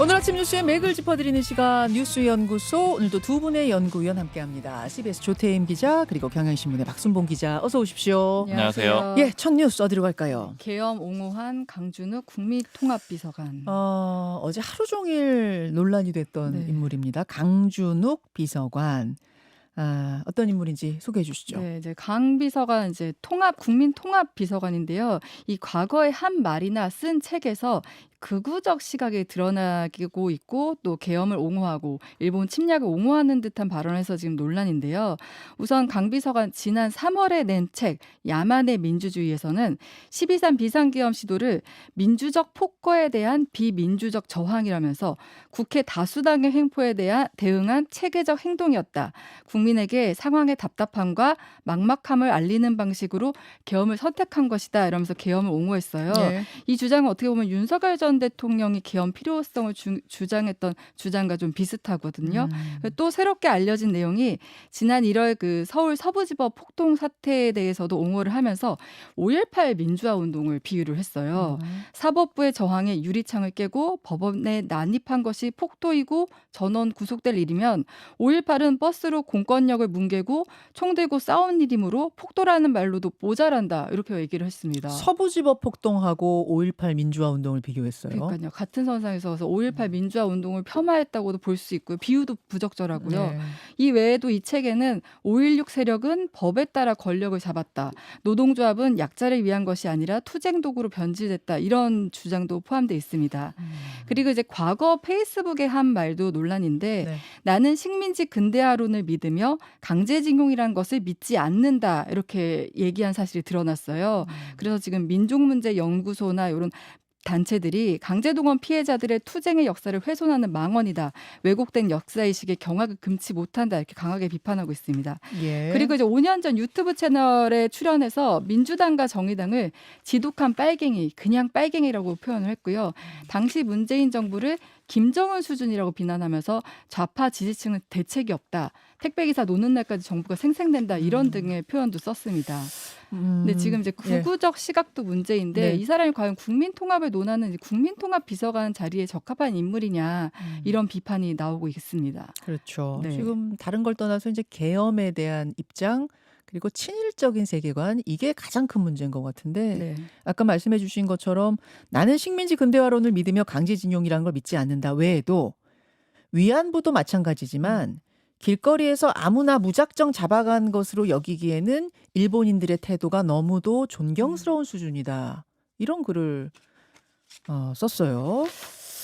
오늘 아침 뉴스의 맥을 짚어드리는 시간 뉴스연구소, 오늘도 두 분의 연구위원 함께합니다. CBS 조태임 기자 그리고 경향신문의 박순봉 기자, 어서 오십시오. 안녕하세요. 예, 첫 뉴스 어디로 갈까요? 계엄 옹호한 강준욱 국민통합비서관. 어제 하루 종일 논란이 됐던 네. 인물입니다. 강준욱 비서관. 어떤 인물인지 소개해 주시죠. 네, 이제 강 비서관 이제 국민통합비서관인데요. 이 과거의 한 말이나 쓴 책에서 극우적 시각이 드러나고 있고 또 계엄을 옹호하고 일본 침략을 옹호하는 듯한 발언에서 지금 논란인데요. 우선 강 비서관 지난 3월에 낸 책 야만의 민주주의에서는 12.3 비상계엄 시도를 민주적 폭거에 대한 비민주적 저항이라면서 국회 다수당의 횡포에 대응한 체계적 행동이었다. 국민에게 상황의 답답함과 막막함을 알리는 방식으로 계엄을 선택한 것이다. 이러면서 계엄을 옹호했어요. 예. 이 주장은 어떻게 보면 윤석열 전 대통령이 계엄 필요성을 주장했던 주장과 좀 비슷하거든요. 또 새롭게 알려진 내용이 지난 1월 그 서울 서부지법 폭동 사태에 대해서도 옹호를 하면서 5.18 민주화 운동을 비유를 했어요. 사법부의 저항에 유리창을 깨고 법원에 난입한 것이 폭도이고 전원 구속될 일이면 5.18은 버스로 공권력을 뭉개고 총 들고 싸운 일이므로 폭도라는 말로도 모자란다. 이렇게 얘기를 했습니다. 서부지법 폭동하고 5.18 민주화 운동을 비교했어요. 그러니까요. 같은 선상에서 5.18 민주화 운동을 폄하했다고도 볼 수 있고요. 비유도 부적절하고요. 네. 이 외에도 이 책에는 5.16 세력은 법에 따라 권력을 잡았다. 노동조합은 약자를 위한 것이 아니라 투쟁 도구로 변질됐다. 이런 주장도 포함되어 있습니다. 그리고 이제 과거 페이스북에 한 말도 논란인데 네. 나는 식민지 근대화론을 믿으며 강제징용이란 것을 믿지 않는다. 이렇게 얘기한 사실이 드러났어요. 그래서 지금 민족문제연구소나 이런 단체들이 강제동원 피해자들의 투쟁의 역사를 훼손하는 망언이다. 왜곡된 역사의식에 경악을 금치 못한다. 이렇게 강하게 비판하고 있습니다. 예. 그리고 이제 5년 전 유튜브 채널에 출연해서 민주당과 정의당을 지독한 빨갱이, 그냥 빨갱이라고 표현을 했고요. 당시 문재인 정부를 김정은 수준이라고 비난하면서 좌파 지지층은 대책이 없다. 택배기사 노는 날까지 정부가 생생된다. 이런 등의 표현도 썼습니다. 근데 지금 이제 예. 구구적 시각도 문제인데 네. 이 사람이 과연 국민통합을 논하는 이제 국민통합 비서관 자리에 적합한 인물이냐 이런 비판이 나오고 있습니다. 그렇죠. 네. 지금 다른 걸 떠나서 이제 계엄에 대한 입장 그리고 친일적인 세계관, 이게 가장 큰 문제인 것 같은데 네. 아까 말씀해 주신 것처럼 나는 식민지 근대화론을 믿으며 강제징용이라는 걸 믿지 않는다 외에도 위안부도 마찬가지지만 길거리에서 아무나 무작정 잡아간 것으로 여기기에는 일본인들의 태도가 너무도 존경스러운 수준이다. 이런 글을 썼어요.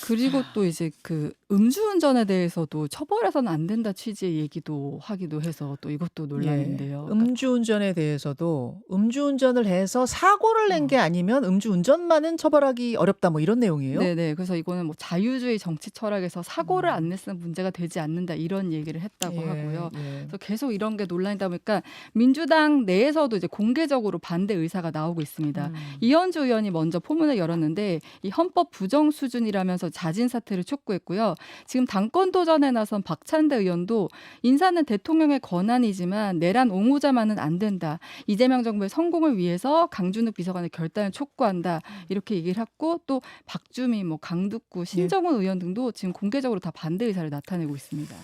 그리고 또 이제 그 음주운전에 대해서도 처벌해서는 안 된다 취지의 얘기도 하기도 해서 또 이것도 논란인데요. 예. 음주운전에 대해서도 음주운전을 해서 사고를 낸 게 아니면 음주운전만은 처벌하기 어렵다, 뭐 이런 내용이에요. 네네. 그래서 이거는 뭐 자유주의 정치 철학에서 사고를 안 냈으면 문제가 되지 않는다 이런 얘기를 했다고 예, 하고요. 예. 그래서 계속 이런 게 논란이다 보니까 민주당 내에서도 이제 공개적으로 반대 의사가 나오고 있습니다. 이현주 의원이 먼저 포문을 열었는데 이 헌법 부정 수준이라면서 자진 사퇴를 촉구했고요. 지금 당권 도전에 나선 박찬대 의원도 인사는 대통령의 권한이지만 내란 옹호자만은 안 된다. 이재명 정부의 성공을 위해서 강준욱 비서관의 결단을 촉구한다. 이렇게 얘기를 했고 또 박주민, 뭐 강두구, 신정훈 의원 등도 지금 공개적으로 다 반대 의사를 나타내고 있습니다.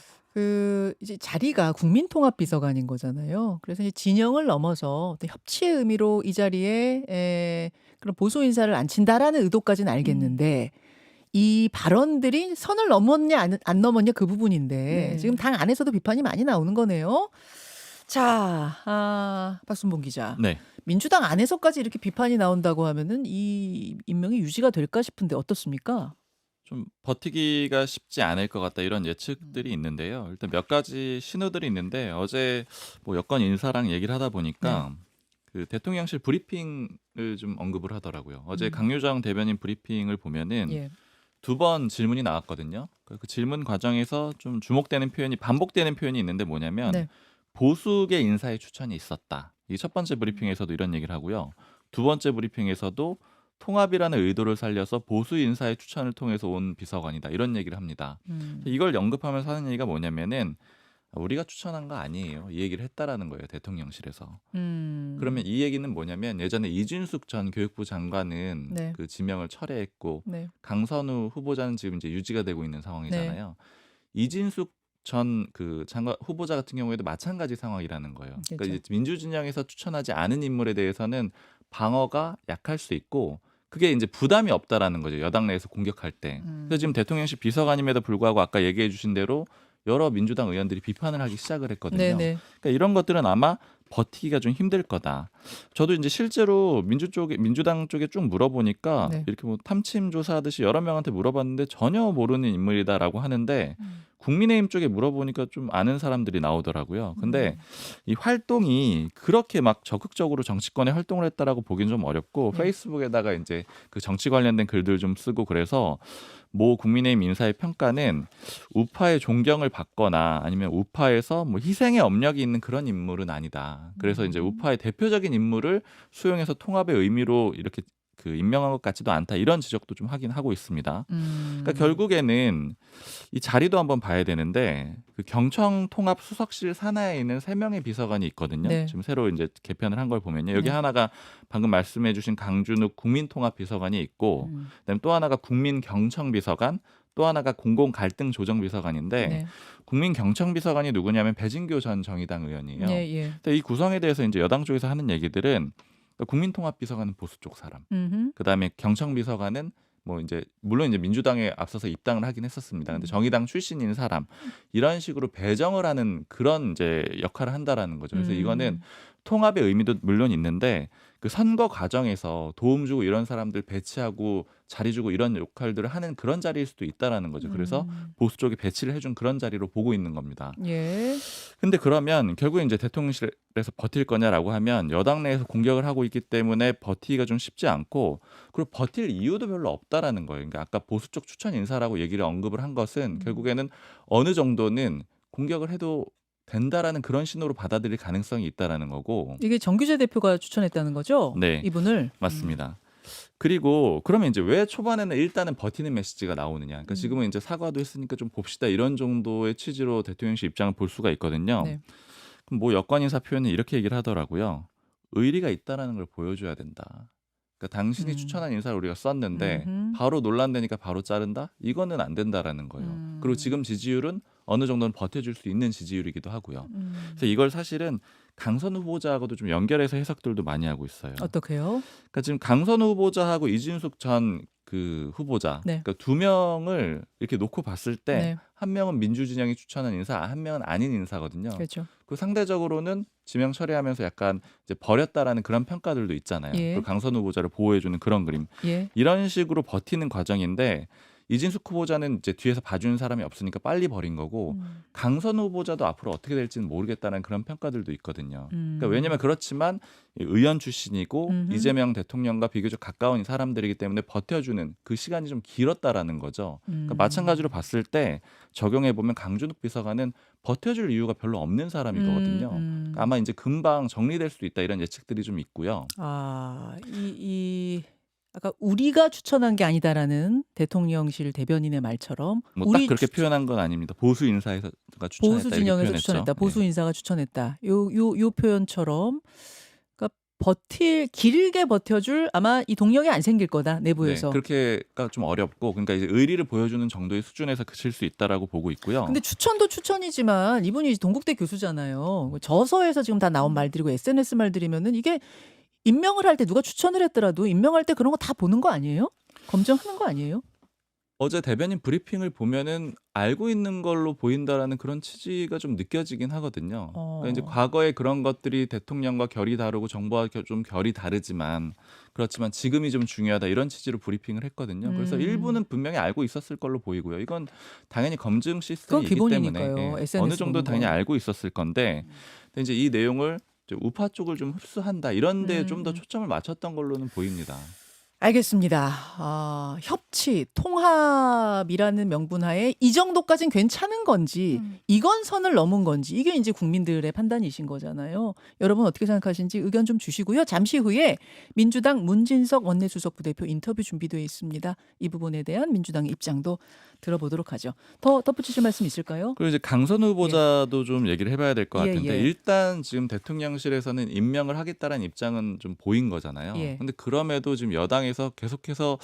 이제 자리가 국민통합비서관인 거잖아요. 그래서 이제 진영을 넘어서 어떤 협치의 의미로 이 자리에 그런 보수 인사를 앉힌다라는 의도까지는 알겠는데 이 발언들이 선을 넘었냐 안 넘었냐 그 부분인데 네. 지금 당 안에서도 비판이 많이 나오는 거네요. 자, 박순봉 기자. 네. 민주당 안에서까지 이렇게 비판이 나온다고 하면은 이 임명이 유지가 될까 싶은데 어떻습니까? 좀 버티기가 쉽지 않을 것 같다 이런 예측들이 있는데요. 일단 몇 가지 신호들이 있는데 어제 뭐 여권 인사랑 얘기를 하다 보니까 그 대통령실 브리핑을 좀 언급을 하더라고요. 어제 강유정 대변인 브리핑을 보면은 예. 2번 질문이 나왔거든요. 그 질문 과정에서 좀 주목되는 표현이 반복되는 표현이 있는데 뭐냐면 네. 보수계 인사의 추천이 있었다. 이 첫 번째 브리핑에서도 이런 얘기를 하고요. 두 번째 브리핑에서도 통합이라는 의도를 살려서 보수 인사의 추천을 통해서 온 비서관이다. 이런 얘기를 합니다. 이걸 언급하면서 하는 얘기가 뭐냐면은 우리가 추천한 거 아니에요. 이 얘기를 했다라는 거예요. 대통령실에서. 음. 그러면 이 얘기는 뭐냐면 예전에 이준숙 전 교육부 장관은 네. 그 지명을 철회했고 네. 강선우 후보자는 지금 이제 유지가 되고 있는 상황이잖아요. 이진숙 전 그 장관 후보자 같은 경우에도 마찬가지 상황이라는 거예요. 그러니까 그렇죠. 이제 민주진영에서 추천하지 않은 인물에 대해서는 방어가 약할 수 있고 그게 이제 부담이 없다라는 거죠. 여당 내에서 공격할 때. 그래서 지금 대통령실 비서관임에도 불구하고 아까 얘기해 주신 대로 여러 민주당 의원들이 비판을 하기 시작을 했거든요. 네네. 그러니까 이런 것들은 아마 버티기가 좀 힘들 거다. 저도 이제 실제로 민주당 쪽에 쭉 물어보니까 네. 이렇게 뭐 탐침 조사하듯이 여러 명한테 물어봤는데 전혀 모르는 인물이다라고 하는데 국민의힘 쪽에 물어보니까 좀 아는 사람들이 나오더라고요. 근데 이 활동이 그렇게 막 적극적으로 정치권에 활동을 했다라고 보기는 좀 어렵고 네. 페이스북에다가 이제 그 정치 관련된 글들 좀 쓰고 그래서 모 국민의힘 인사의 평가는 우파의 존경을 받거나 아니면 우파에서 뭐 희생의 업력이 있는 그런 인물은 아니다. 그래서 이제 우파의 대표적인 인물을 수용해서 통합의 의미로 이렇게 그 임명한 것 같지도 않다. 이런 지적도 좀 하긴 하고 있습니다. 그러니까 결국에는 이 자리도 한번 봐야 되는데 그 경청 통합 수석실 산하에 있는 3명의 비서관이 있거든요. 네. 지금 새로 이제 개편을 한 걸 보면요. 여기 네. 하나가 방금 말씀해 주신 강준욱 국민통합 비서관이 있고 그다음에 또 하나가 국민경청 비서관 또 하나가 공공갈등조정 비서관인데 네. 국민경청 비서관이 누구냐면 배진교 전 정의당 의원이에요. 예, 예. 근데 이 구성에 대해서 이제 여당 쪽에서 하는 얘기들은 국민통합 비서관은 보수 쪽 사람, 그다음에 경청 비서관은 뭐 이제 물론 이제 민주당에 앞서서 입당을 하긴 했었습니다. 근데 정의당 출신인 사람 이런 식으로 배정을 하는 그런 이제 역할을 한다라는 거죠. 그래서 이거는 통합의 의미도 물론 있는데 그 선거 과정에서 도움 주고 이런 사람들 배치하고 자리 주고 이런 역할들을 하는 그런 자리일 수도 있다라는 거죠. 그래서 보수 쪽에 배치를 해준 그런 자리로 보고 있는 겁니다. 예. 근데 그러면 결국에 이제 대통령실에서 버틸 거냐라고 하면 여당 내에서 공격을 하고 있기 때문에 버티기가 좀 쉽지 않고 그리고 버틸 이유도 별로 없다라는 거예요. 그러니까 아까 보수 쪽 추천 인사라고 얘기를 언급을 한 것은 결국에는 어느 정도는 공격을 해도 된다라는 그런 신호로 받아들일 가능성이 있다라는 거고. 이게 정규재 대표가 추천했다는 거죠? 네. 이분을. 맞습니다. 그리고 그러면 이제 왜 초반에는 일단은 버티는 메시지가 나오느냐. 그러니까 지금은 이제 사과도 했으니까 좀 봅시다. 이런 정도의 취지로 대통령실 입장을 볼 수가 있거든요. 네. 그럼 뭐 여권 인사 표현은 이렇게 얘기를 하더라고요. 의리가 있다라는 걸 보여줘야 된다. 그러니까 당신이 추천한 인사를 우리가 썼는데 바로 논란되니까 바로 자른다? 이거는 안 된다라는 거예요. 그리고 지금 지지율은 어느 정도는 버텨줄 수 있는 지지율이기도 하고요. 그래서 이걸 사실은 강선 후보자하고도 좀 연결해서 해석들도 많이 하고 있어요. 어떻게요? 그러니까 지금 강선 후보자하고 이진숙 전 그 후보자, 네. 그러니까 두 명을 이렇게 놓고 봤을 때 네. 한 명은 민주진영이 추천한 인사, 한 명은 아닌 인사거든요. 그렇죠. 그 상대적으로는 지명 처리하면서 약간 이제 버렸다라는 그런 평가들도 있잖아요. 예. 그 강선 후보자를 보호해주는 그런 그림. 예. 이런 식으로 버티는 과정인데 이진숙 후보자는 이제 뒤에서 봐주는 사람이 없으니까 빨리 버린 거고 강선 후보자도 앞으로 어떻게 될지는 모르겠다는 그런 평가들도 있거든요. 그러니까 왜냐하면 그렇지만 의원 출신이고 이재명 대통령과 비교적 가까운 사람들이기 때문에 버텨주는 그 시간이 좀 길었다라는 거죠. 그러니까 마찬가지로 봤을 때 적용해 보면 강준욱 비서관은 버텨줄 이유가 별로 없는 사람이거든요. 그러니까 아마 이제 금방 정리될 수도 있다 이런 예측들이 좀 있고요. 아, 아까 우리가 추천한 게 아니다라는 대통령실 대변인의 말처럼 뭐 딱 그렇게 표현한 건 아닙니다. 보수 인사에서가 추천했다 보수 이렇게 진영에서 표현했죠. 추천했다. 네. 보수 인사가 추천했다. 요 표현처럼 그러니까 길게 버텨줄 아마 이 동력이 안 생길 거다 내부에서. 네, 그렇게가 좀 어렵고 그러니까 이제 의리를 보여주는 정도의 수준에서 그칠 수 있다라고 보고 있고요. 근데 추천도 추천이지만 이분이 동국대 교수잖아요. 저서에서 지금 다 나온 말들이고 SNS 말들이면은 이게 임명을 할 때 누가 추천을 했더라도 임명할 때 그런 거 다 보는 거 아니에요? 검증하는 거 아니에요? 어제 대변인 브리핑을 보면은 알고 있는 걸로 보인다라는 그런 취지가 좀 느껴지긴 하거든요. 그러니까 이제 과거에 그런 것들이 대통령과 결이 다르고 정부와 좀 결이 다르지만 그렇지만 지금이 좀 중요하다 이런 취지로 브리핑을 했거든요. 그래서 일부는 분명히 알고 있었을 걸로 보이고요. 이건 당연히 검증 시스템이 있기 때문에 기본이니까요. 어느 SNS 정도 보는 당연히 거. 알고 있었을 건데 근데 이제 이 내용을 이제 우파 쪽을 좀 흡수한다 이런 데 좀 더 초점을 맞췄던 걸로는 보입니다. 알겠습니다. 협치, 통합이라는 명분하에 이 정도까지는 괜찮은 건지 이건 선을 넘은 건지 이게 이제 국민들의 판단이신 거잖아요. 여러분 어떻게 생각하시는지 의견 좀 주시고요. 잠시 후에 민주당 문진석 원내수석 부대표 인터뷰 준비되어 있습니다. 이 부분에 대한 민주당의 입장도 들어보도록 하죠. 더 덧붙이실 말씀 있을까요? 그리고 이제 강선 후보자도 좀 얘기를 해봐야 될 것 예, 같은데 예. 일단 지금 대통령실에서는 임명을 하겠다는 입장은 좀 보인 거잖아요. 예. 근데 그럼에도 지금 여당에서 계속해서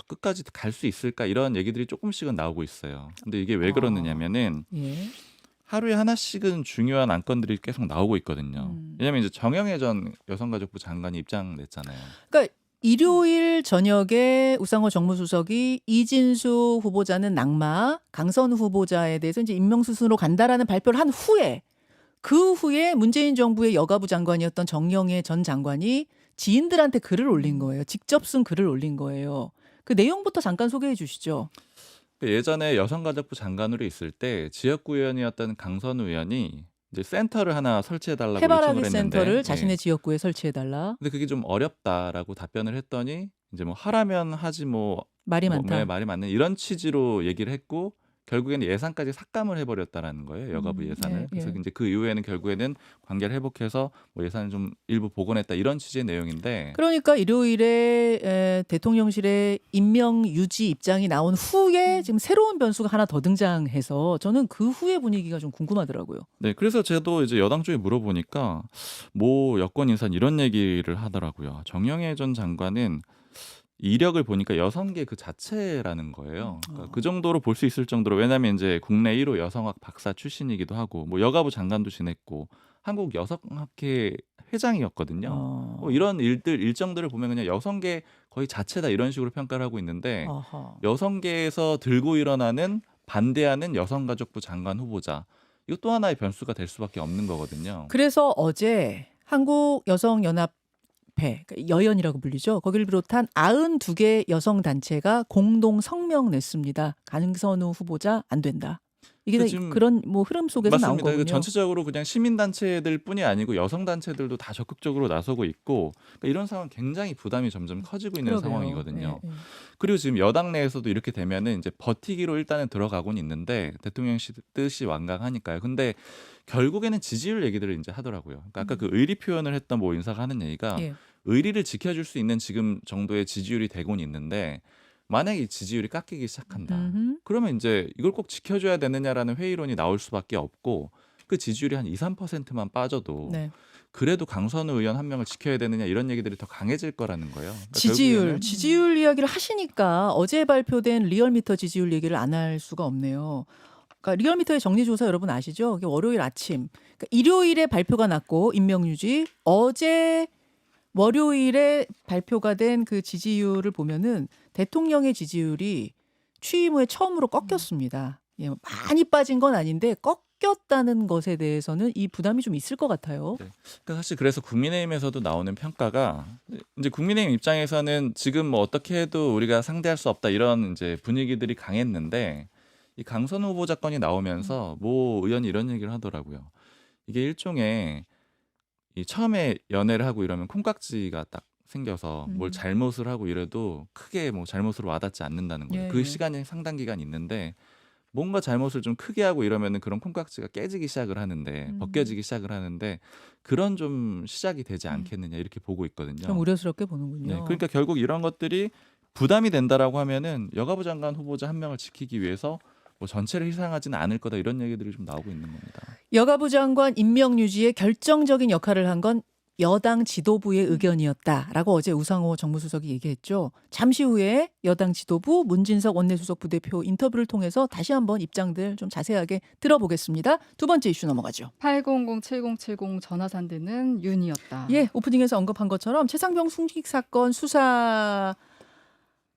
끝까지 갈 수 있을까 이런 얘기들이 조금씩은 나오고 있어요. 근데 이게 왜 그러느냐면은 예. 하루에 하나씩은 중요한 안건들이 계속 나오고 있거든요. 왜냐하면 이제 정영애 전 여성가족부 장관이 입장 냈잖아요. 그러니까 일요일 저녁에 우상호 정무수석이 이진수 후보자는 낙마, 강선 후보자에 대해서 이제 임명수순으로 간다라는 발표를 한 후에 그 후에 문재인 정부의 여가부 장관이었던 정영애 전 장관이 지인들한테 글을 올린 거예요. 직접 쓴 글을 올린 거예요. 그 내용부터 잠깐 소개해 주시죠. 예전에 여성가족부 장관으로 있을 때 지역구 의원이었던 강선 의원이 이제 센터를 하나 설치해달라고 해바라기 요청을 했는데 센터를 예. 자신의 지역구에 설치해달라. 근데 그게 좀 어렵다라고 답변을 했더니 이제 뭐 하라면 하지 말이 뭐 많다. 말이 많는 이런 취지로 얘기를 했고 결국에는 예산까지 삭감을 해버렸다라는 거예요. 여가부 예산을. 예, 그래서 예. 이제 그 이후에는 결국에는 관계를 회복해서 뭐 예산을 좀 일부 복원했다 이런 취지의 내용인데 그러니까 일요일에 대통령실의 임명 유지 입장이 나온 후에 지금 새로운 변수가 하나 더 등장해서 저는 그 후의 분위기가 좀 궁금하더라고요. 네, 그래서 저도 이제 여당 쪽에 물어보니까 뭐 여권 인사 이런 얘기를 하더라고요. 정영애 전 장관은 이력을 보니까 여성계 그 자체라는 거예요. 그러니까 그 정도로 볼 수 있을 정도로 왜냐하면 이제 국내 1호 여성학 박사 출신이기도 하고 뭐 여가부 장관도 지냈고 한국 여성학회 회장이었거든요. 뭐 이런 일정들을 보면 그냥 여성계 거의 자체다 이런 식으로 평가를 하고 있는데 어허. 여성계에서 들고 일어나는 반대하는 여성가족부 장관 후보자 이거 또 하나의 변수가 될 수밖에 없는 거거든요. 그래서 어제 한국여성연합회, 그러니까 여연이라고 불리죠. 거기를 비롯한 92개 여성단체가 공동 성명 냈습니다. 강선우 후보자 안 된다. 이게 다 지금 그런 뭐 흐름 속에서 나온 맞습니다. 거군요. 이거 전체적으로 그냥 시민단체들 뿐이 아니고 여성단체들도 다 적극적으로 나서고 있고 그러니까 이런 상황 굉장히 부담이 점점 커지고 있는 그러게요. 상황이거든요. 예, 예. 그리고 지금 여당 내에서도 이렇게 되면은 이제 버티기로 일단은 들어가곤 있는데 대통령 뜻이 완강하니까요. 근데 결국에는 지지율 얘기들을 이제 하더라고요. 그러니까 아까 그 의리 표현을 했던 모 인사가 하는 얘기가 예. 의리를 지켜줄 수 있는 지금 정도의 지지율이 되곤 있는데 만약에 이 지지율이 깎이기 시작한다. 음흠. 그러면 이제 이걸 꼭 지켜줘야 되느냐라는 회의론이 나올 수밖에 없고 그 지지율이 한 2, 3%만 빠져도 네. 그래도 강선우 의원 한 명을 지켜야 되느냐 이런 얘기들이 더 강해질 거라는 거예요. 그러니까 지지율, 결국에는- 지지율 이야기를 하시니까 어제 발표된 리얼미터 지지율 얘기를 안 할 수가 없네요. 그러니까 리얼미터의 정리조사 여러분 아시죠? 그게 월요일 아침, 그러니까 일요일에 발표가 났고 임명유지, 어제 월요일에 발표가 된 그 지지율을 보면은 대통령의 지지율이 취임 후에 처음으로 꺾였습니다. 예, 많이 빠진 건 아닌데 꺾였다는 것에 대해서는 이 부담이 좀 있을 것 같아요. 그러니까 사실 그래서 국민의힘에서도 나오는 평가가 이제 국민의힘 입장에서는 지금 뭐 어떻게 해도 우리가 상대할 수 없다 이런 이제 분위기들이 강했는데 이 강선우 후보자 건이 나오면서 모 의원이 이런 얘기를 하더라고요. 이게 일종의 이 처음에 연애를 하고 이러면 콩깍지가 딱 생겨서 뭘 잘못을 하고 이래도 크게 뭐 잘못으로 와닿지 않는다는 거예요. 예, 그 예. 시간이 상당 기간 있는데 뭔가 잘못을 좀 크게 하고 이러면은 그런 콩깍지가 깨지기 시작을 하는데 벗겨지기 시작을 하는데 그런 좀 시작이 되지 않겠느냐 이렇게 보고 있거든요. 좀 우려스럽게 보는군요. 네, 그러니까 결국 이런 것들이 부담이 된다라고 하면은 여가부 장관 후보자 한 명을 지키기 위해서 뭐 전체를 희생하지는 않을 거다 이런 얘기들이 좀 나오고 있는 겁니다. 여가부 장관 임명 유지에 결정적인 역할을 한 건 여당 지도부의 의견이었다라고 어제 우상호 정무수석이 얘기했죠. 잠시 후에 여당 지도부 문진석 원내수석 부대표 인터뷰를 통해서 다시 한번 입장들 좀 자세하게 들어보겠습니다. 두 번째 이슈 넘어가죠. 800-7070 전화 산대는 윤이었다. 예, 오프닝에서 언급한 것처럼 최상병 순직 사건 수사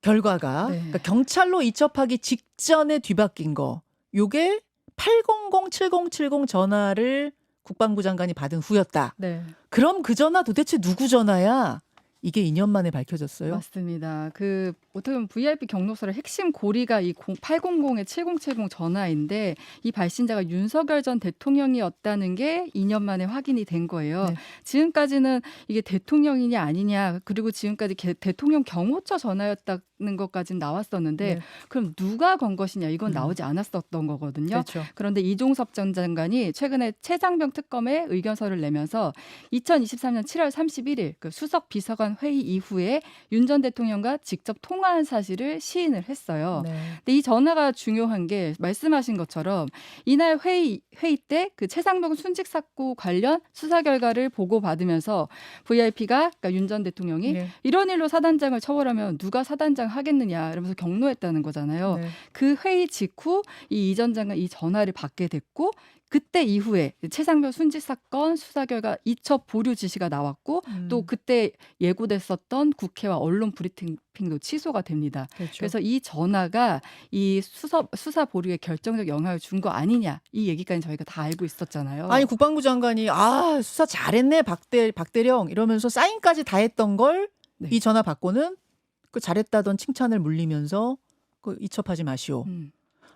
결과가 네. 그러니까 경찰로 이첩하기 직전에 뒤바뀐 거. 요게 800-7070 전화를 국방부 장관이 받은 후였다. 네. 그럼 그 전화 도대체 누구 전화야? 이게 2년 만에 밝혀졌어요. 맞습니다. 그 어떻게 보면 VIP 경로서의 핵심 고리가 이 800-7070 전화인데 이 발신자가 윤석열 전 대통령이었다는 게 2년 만에 확인이 된 거예요. 네. 지금까지는 이게 대통령이냐 아니냐 그리고 지금까지 대통령 경호처 전화였다. 것까지는 나왔었는데 네. 그럼 누가 건 것이냐 이건 음. 나오지 않았었던 거거든요. 그렇죠. 그런데 이종섭 전 장관이 최근에 최장병 특검에 의견서를 내면서 2023년 7월 31일 그 수석 비서관 회의 이후에 윤 전 대통령과 직접 통화한 사실을 시인을 했어요. 네. 근데 이 전화가 중요한 게 말씀하신 것처럼 이날 회의 때 그 최상병 순직 사건 관련 수사 결과를 보고받으면서 VIP가 그러니까 윤 전 대통령이 네. 이런 일로 사단장을 처벌하면 누가 사단장 하겠느냐 이러면서 경로했다는 거잖아요. 네. 그 회의 직후 이 전 장관 이 전화를 받게 됐고 그때 이후에 최상병 순직 사건 수사 결과 이첩 보류 지시가 나왔고 또 그때 예고됐었던 국회와 언론 브리핑도 취소가 됩니다. 그렇죠. 그래서 이 전화가 이 수사 보류에 결정적 영향을 준 거 아니냐 이 얘기까지 저희가 다 알고 있었잖아요. 아니 국방부 장관이 수사 잘했네 박대령 이러면서 사인까지 다 했던 걸 이 네. 전화 받고는 그 잘했다던 칭찬을 물리면서 그 이첩하지 마시오.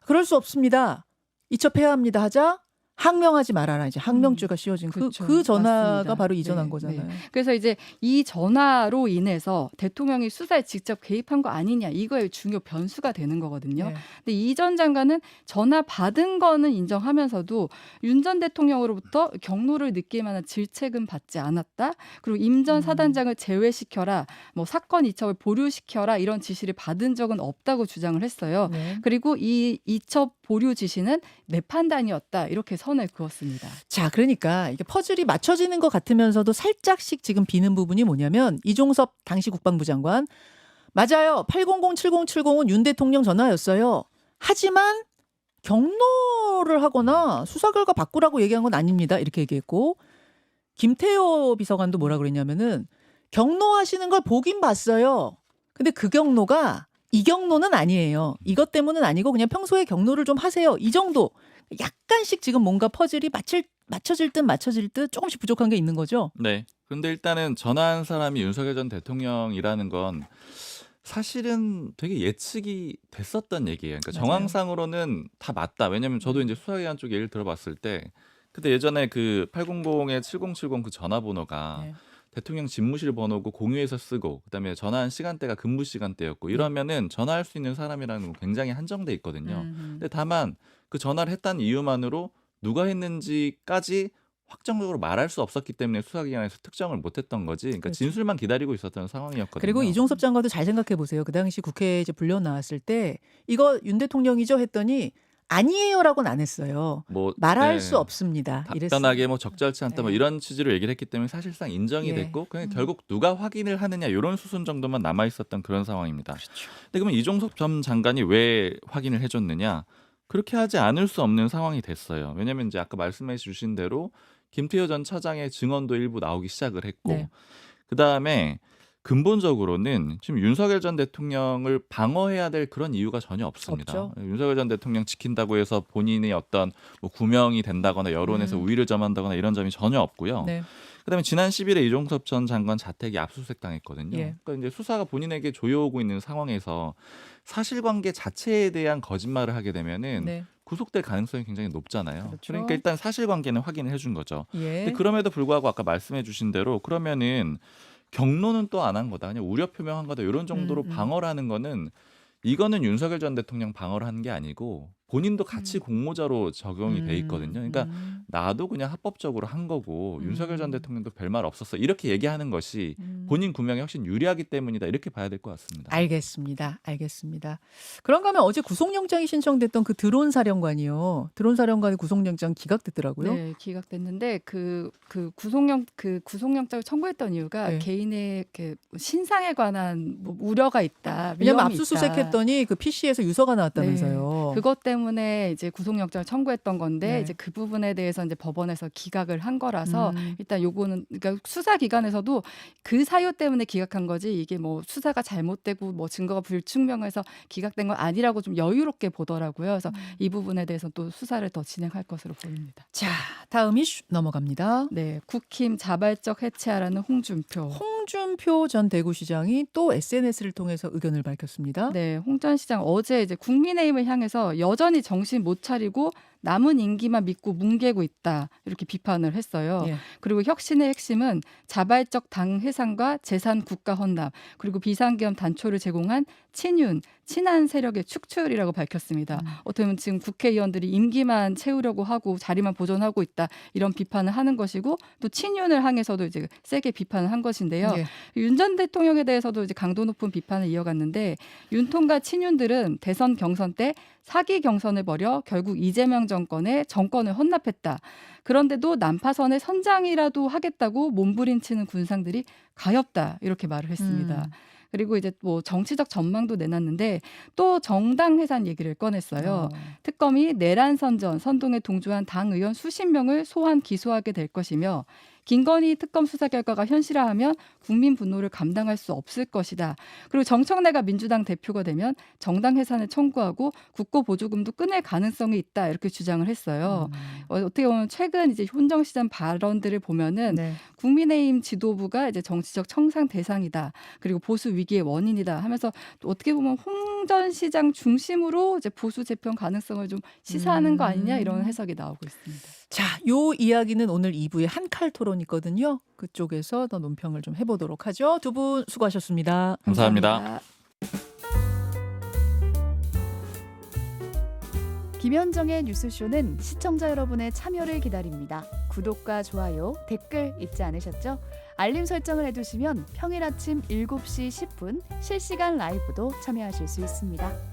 그럴 수 없습니다. 이첩해야 합니다 하자 항명하지 말아라 이제 항명죄가 씌워진 그렇죠. 그 전화가 맞습니다. 바로 이전한 네, 거잖아요. 네. 그래서 이제 이 전화로 인해서 대통령이 수사에 직접 개입한 거 아니냐 이거의 중요 변수가 되는 거거든요. 네. 근데 이 전 장관은 전화 받은 거는 인정하면서도 윤 전 대통령으로부터 경로를 느낄 만한 질책은 받지 않았다. 그리고 임 전 사단장을 제외시켜라, 뭐 사건 이첩을 보류시켜라 이런 지시를 받은 적은 없다고 주장을 했어요. 네. 그리고 이 이첩 보류 지시는 내 판단이었다 이렇게 선을 그었습니다. 자, 그러니까 이게 퍼즐이 맞춰지는 것 같으면서도 살짝씩 지금 비는 부분이 뭐냐면 이종섭 당시 국방부 장관 맞아요. 800-7070은 윤 대통령 전화였어요. 하지만 경로를 하거나 수사 결과 바꾸라고 얘기한 건 아닙니다. 이렇게 얘기했고 김태호 비서관도 뭐라 그랬냐면은 경로하시는 걸 보긴 봤어요. 근데 그 경로가 이 경로는 아니에요. 이것 때문은 아니고 그냥 평소에 경로를 좀 하세요. 이 정도. 약간씩 지금 뭔가 퍼즐이 맞춰질 듯 조금씩 부족한 게 있는 거죠. 네. 근데 일단은 전화한 사람이 윤석열 전 대통령이라는 건 사실은 되게 예측이 됐었던 얘기예요. 그러니까 맞아요. 정황상으로는 다 맞다. 왜냐면 저도 이제 수사기관 쪽 얘기를 들어봤을 때 그때 예전에 그 800에 7070 그 전화번호가 네. 대통령 집무실 번호고 공유해서 쓰고 그다음에 전화한 시간대가 근무 시간대였고 이러면은 전화할 수 있는 사람이라는 건 굉장히 한정돼 있거든요. 근데 다만 그 전화를 했다는 이유만으로 누가 했는지까지 확정적으로 말할 수 없었기 때문에 수사기관에서 특정을 못했던 거지. 그러니까 그렇죠. 진술만 기다리고 있었던 상황이었거든요. 그리고 이종섭 장관도 잘 생각해 보세요. 그 당시 국회에 이제 불려 나왔을 때 이거 윤 대통령이죠 했더니 아니에요라고는 안 했어요. 뭐 말할 네. 수 없습니다. 답변하게 뭐 적절치 않다 뭐 네. 이런 취지로 얘기를 했기 때문에 사실상 인정이 예. 됐고 그냥 결국 누가 확인을 하느냐 이런 수순 정도만 남아 있었던 그런 상황입니다. 그렇죠. 근데 그러면 이종섭 전 장관이 왜 확인을 해줬느냐? 그렇게 하지 않을 수 없는 상황이 됐어요. 왜냐하면 이제 아까 말씀해 주신 대로 김태호 전 차장의 증언도 일부 나오기 시작을 했고 네. 그 다음에 근본적으로는 지금 윤석열 전 대통령을 방어해야 될 그런 이유가 전혀 없습니다. 없죠. 윤석열 전 대통령 지킨다고 해서 본인의 어떤 뭐 구명이 된다거나 여론에서 우위를 점한다거나 이런 점이 전혀 없고요. 네. 그다음에 지난 10일에 이종섭 전 장관 자택이 압수수색 당했거든요. 예. 그러니까 이제 수사가 본인에게 조여오고 있는 상황에서 사실관계 자체에 대한 거짓말을 하게 되면은 네. 구속될 가능성이 굉장히 높잖아요. 그렇죠. 그러니까 일단 사실관계는 확인을 해준 거죠. 예. 근데 그럼에도 불구하고 아까 말씀해주신 대로 그러면은 경로는 또 안 한 거다. 그냥 우려 표명한 거다. 이런 정도로 방어를 하는 거는 이거는 윤석열 전 대통령 방어를 하는 게 아니고 본인도 같이 공모자로 적용이 돼 있거든요. 그러니까 나도 그냥 합법적으로 한 거고 윤석열 전 대통령도 별말 없었어. 이렇게 얘기하는 것이 본인 구명에 훨씬 유리하기 때문이다. 이렇게 봐야 될 것 같습니다. 알겠습니다. 그런가 하면 어제 구속영장이 신청됐던 그 드론 사령관이요. 드론 사령관의 구속영장 기각됐더라고요. 네, 기각됐는데 그 구속영장을 청구했던 이유가 네. 개인의 그 신상에 관한 뭐 우려가 있다. 왜냐면 위험이 압수수색했더니 그 PC에서 유서가 나왔다면서요. 그것 때문에 이제 구속영장을 청구했던 건데 네. 이제 그 부분에 대해서 이제 법원에서 기각을 한 거라서 음. 일단 요거는 그러니까 수사 기관에서도 그 사유 때문에 기각한 거지 이게 뭐 수사가 잘못되고 뭐 증거가 불충명해서 기각된 건 아니라고 좀 여유롭게 보더라고요. 그래서 이 부분에 대해서 또 수사를 더 진행할 것으로 보입니다. 자, 다음 이슈 넘어갑니다. 네, 국힘 자발적 해체하라는 홍준표 전 대구시장이 또 SNS를 통해서 의견을 밝혔습니다. 네, 홍 전 시장 어제 이제 국민의힘을 향해서 여전히 정신 못 차리고 남은 임기만 믿고 뭉개고 있다 이렇게 비판을 했어요. 예. 그리고 혁신의 핵심은 자발적 당 해산과 재산 국가 헌납 그리고 비상계엄 단초를 제공한 친윤, 친한 세력의 축출이라고 밝혔습니다. 어떻게 보면 지금 국회의원들이 임기만 채우려고 하고 자리만 보존하고 있다 이런 비판을 하는 것이고 또 친윤을 향해서도 이제 세게 비판을 한 것인데요. 예. 윤 전 대통령에 대해서도 이제 강도 높은 비판을 이어갔는데 윤통과 친윤들은 대선 경선 때 사기 경선을 벌여 결국 이재명 정권의 정권을 헌납했다. 그런데도 난파선의 선장이라도 하겠다고 몸부림치는 군상들이 가엾다 이렇게 말을 했습니다. 그리고 이제 뭐 정치적 전망도 내놨는데 또 정당 해산 얘기를 꺼냈어요. 특검이 내란 선전, 선동에 동조한 당 의원 수십 명을 소환 기소하게 될 것이며 김건희 특검 수사 결과가 현실화하면 국민 분노를 감당할 수 없을 것이다. 그리고 정청래가 민주당 대표가 되면 정당 해산을 청구하고 국고 보조금도 끊을 가능성이 있다. 이렇게 주장을 했어요. 어떻게 보면 최근 이제 혼정시장 발언들을 보면은 네. 국민의힘 지도부가 이제 정치적 청산 대상이다. 그리고 보수 위기의 원인이다 하면서 또 어떻게 보면 홍전시장 중심으로 이제 보수 재편 가능성을 좀 시사하는 거 아니냐 이런 해석이 나오고 있습니다. 자, 요 이야기는 오늘 2부에 한칼 토론이거든요. 그쪽에서 더 논평을 좀 해보도록 하죠. 두 분 수고하셨습니다. 감사합니다. 김현정의 뉴스쇼는 시청자 여러분의 참여를 기다립니다. 구독과 좋아요, 댓글 잊지 않으셨죠? 알림 설정을 해두시면 평일 아침 7시 10분 실시간 라이브도 참여하실 수 있습니다.